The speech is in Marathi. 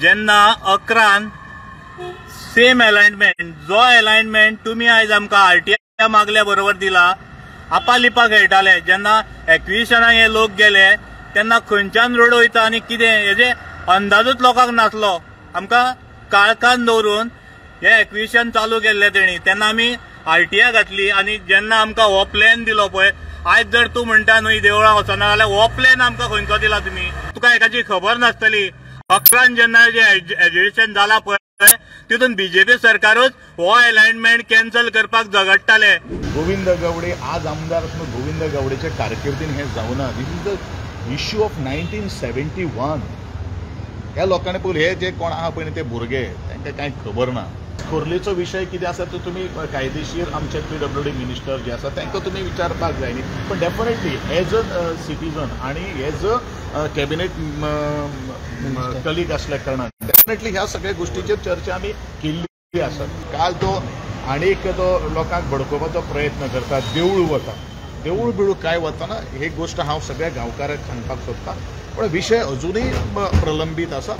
जेन्ना 11 सेम अलायनमेंट जो अलायनमेंट तुम्ही आयज आमकां आरटीआय मागल्या बरोबर दिला आपालिपा खेळटाले जेन्ना एक्विशनाक हे लोक गेले तेन्ना खंयच्यान रोड वयता आनी कितें हेजे अंदाजूच लोकांक नासलो। आमकां काळखान दवरून हे एक्विशन चालू केल्ले तेणी तेन्ना आमी आरटीआय घातली आनी जेन्ना आमकां हो प्लॅन दिलो पळय आयज जर तूं म्हणटा न्हय देवळां वचना जाल्यार हो प्लॅन आमकां खंयचो दिला तुमी तुका हेकाची खबर नासतली। 11 जेन्ना जे एज्युकेशन जाला पळय तितून बीजेपी सरकारूच हो अलायनमेंट कॅन्सल करपाक झगडटाले। गोविंद गावडे आज आमदार आसून गोविंद गावडेच्या कारकिर्दीन हे जावना। This is the issue of 1971। ह्या लोकांनी पळय हे जे कोण आहा पळय ते भुरगे तांकां कांय खबर ना। खोर्लेचो विशय कितें आसा तो तुमी कायदेशीर आमचे PWD मिनिस्टर जे आसा तांकां तुमी विचारपाक जाय न्ही पण डेफिनेटली एज अ सिटीजन आनी एज अ कॅबिनेट कलीग असल्या कारणान डेफिनेटली ह्या सगळ्या गोष्टीचेर चर्चा आमी केल्ली आसा। काल तो आनीक तो लोकांक भडकोवपाचो प्रयत्न करता देवूळ वता देवूळ बिळू काय वतना ही गोष्ट हांव सगळ्या गांवकारांक सांगपाक सोदतां पण विशय अजूनय प्रलंबीत आसा।